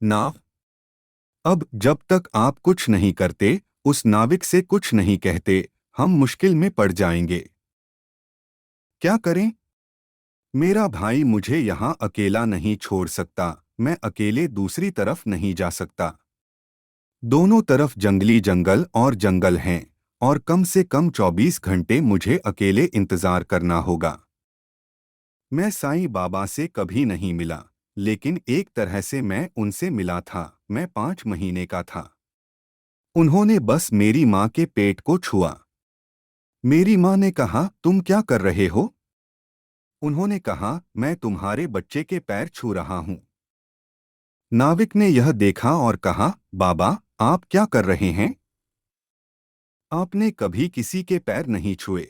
नाव। अब जब तक आप कुछ नहीं करते, उस नाविक से कुछ नहीं कहते, हम मुश्किल में पड़ जाएंगे। क्या करें? मेरा भाई मुझे यहाँ अकेला नहीं छोड़ सकता, मैं अकेले दूसरी तरफ नहीं जा सकता। दोनों तरफ जंगली जंगल और जंगल हैं, और कम से कम 24 घंटे मुझे अकेले इंतजार करना होगा। मैं साईं बाबा से कभी नहीं मिला, लेकिन एक तरह से मैं उनसे मिला था। मैं 5 महीने का था। उन्होंने बस मेरी माँ के पेट को छुआ। मेरी माँ ने कहा, तुम क्या कर रहे हो? उन्होंने कहा, मैं तुम्हारे बच्चे के पैर छू रहा हूँ। नाविक ने यह देखा और कहा, बाबा, आप क्या कर रहे हैं? आपने कभी किसी के पैर नहीं छुए।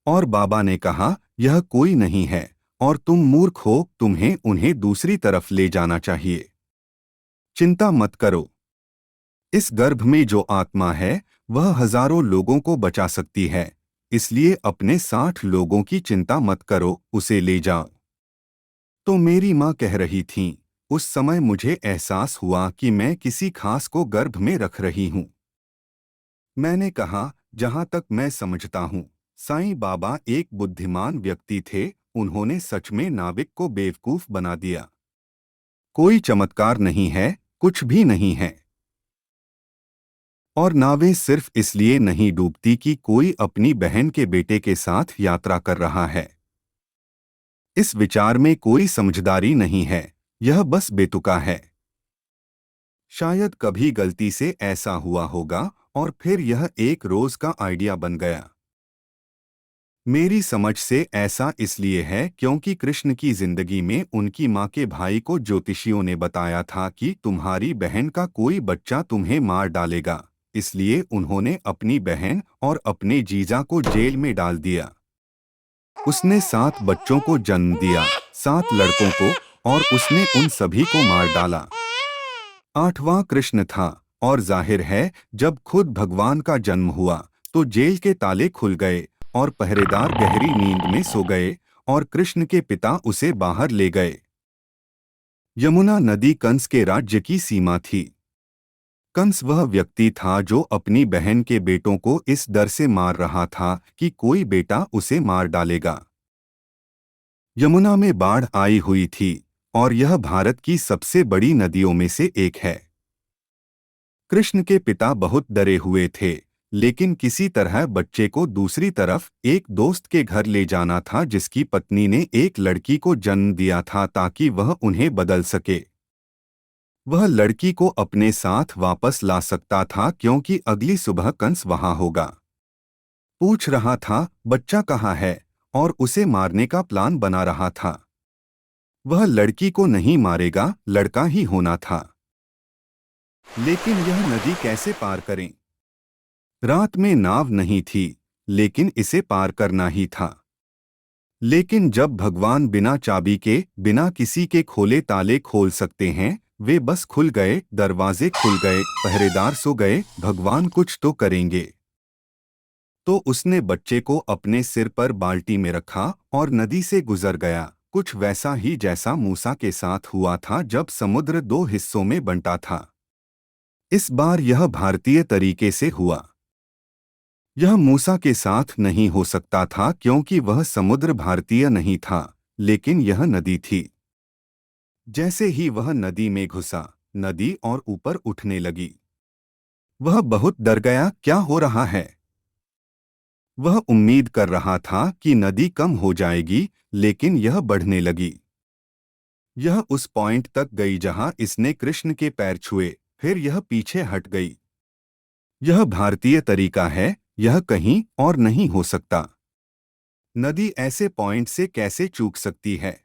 और बाबा ने कहा, यह कोई नहीं है, और तुम मूर्ख हो, तुम्हें उन्हें दूसरी तरफ ले जाना चाहिए। चिंता मत करो। इस गर्भ में जो आत्मा है, वह हजारों लोगों को बचा सकती है, इसलिए अपने 60 लोगों की चिंता मत करो, उसे ले जाओ। तो मेरी माँ कह रही थीं, उस समय मुझे एहसास हुआ कि मैं किसी खास को गर्भ में रख रही हूँ। मैंने कहा, जहाँ तक मैं समझता हूँ, साईं बाबा एक बुद्धिमान व्यक्ति थे, उन्होंने सच में नाविक को बेवकूफ बना दिया। कोई चमत्कार नहीं है, कुछ भी नहीं है। और नावें सिर्फ इसलिए नहीं डूबती कि कोई अपनी बहन के बेटे के साथ यात्रा कर रहा है। इस विचार में कोई समझदारी नहीं है, यह बस बेतुका है। शायद कभी गलती से ऐसा हुआ होगा, और फिर यह एक रोज का आइडिया बन गया। मेरी समझ से ऐसा इसलिए है क्योंकि कृष्ण की जिंदगी में उनकी माँ के भाई को ज्योतिषियों ने बताया था कि तुम्हारी बहन का कोई बच्चा तुम्हें मार डालेगा, इसलिए उन्होंने अपनी बहन और अपने जीजा को जेल में डाल दिया। उसने 7 बच्चों को जन्म दिया, 7 लड़कों को, और उसने उन सभी को मार डाला। 8वां कृष्ण था, और जाहिर है जब खुद भगवान का जन्म हुआ तो जेल के ताले खुल गए और पहरेदार गहरी नींद में सो गए, और कृष्ण के पिता उसे बाहर ले गए। यमुना नदी कंस के राज्य की सीमा थी। कंस वह व्यक्ति था जो अपनी बहन के बेटों को इस डर से मार रहा था कि कोई बेटा उसे मार डालेगा। यमुना में बाढ़ आई हुई थी, और यह भारत की सबसे बड़ी नदियों में से एक है। कृष्ण के पिता बहुत डरे हुए थे, लेकिन किसी तरह बच्चे को दूसरी तरफ एक दोस्त के घर ले जाना था जिसकी पत्नी ने एक लड़की को जन्म दिया था ताकि वह उन्हें बदल सके। वह लड़की को अपने साथ वापस ला सकता था क्योंकि अगली सुबह कंस वहां होगा। पूछ रहा था, बच्चा कहाँ है, और उसे मारने का प्लान बना रहा था। वह लड़की को नहीं मारेगा, लड़का ही होना था। लेकिन यह नदी कैसे पार करें? रात में नाव नहीं थी, लेकिन इसे पार करना ही था। लेकिन जब भगवान बिना चाबी के, बिना किसी के खोले ताले खोल सकते हैं, वे बस खुल गए, दरवाजे खुल गए, पहरेदार सो गए, भगवान कुछ तो करेंगे। तो उसने बच्चे को अपने सिर पर बाल्टी में रखा और नदी से गुजर गया, कुछ वैसा ही जैसा मूसा के साथ हुआ था जब समुद्र 2 हिस्सों में बंटा था। इस बार यह भारतीय तरीके से हुआ। यह मूसा के साथ नहीं हो सकता था क्योंकि वह समुद्र भारतीय नहीं था, लेकिन यह नदी थी। जैसे ही वह नदी में घुसा, नदी और ऊपर उठने लगी। वह बहुत डर गया, क्या हो रहा है? वह उम्मीद कर रहा था कि नदी कम हो जाएगी, लेकिन यह बढ़ने लगी। यह उस पॉइंट तक गई जहां इसने कृष्ण के पैर छुए, फिर यह पीछे हट गई। यह भारतीय तरीका है, यह कहीं और नहीं हो सकता। नदी ऐसे पॉइंट से कैसे चूक सकती है?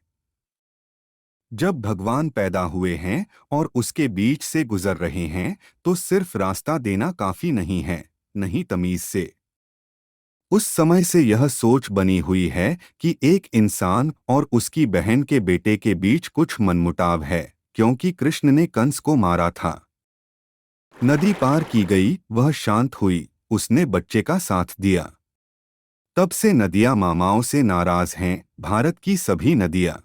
जब भगवान पैदा हुए हैं और उसके बीच से गुजर रहे हैं, तो सिर्फ रास्ता देना काफी नहीं है, नहीं तमीज से। उस समय से यह सोच बनी हुई है कि एक इंसान और उसकी बहन के बेटे के बीच कुछ मनमुटाव है, क्योंकि कृष्ण ने कंस को मारा था। नदी पार की गई, वह शांत हुई, उसने बच्चे का साथ दिया। तब से नदियां मामाओं से नाराज हैं, भारत की सभी नदियां।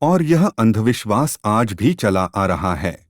और यह अंधविश्वास आज भी चला आ रहा है।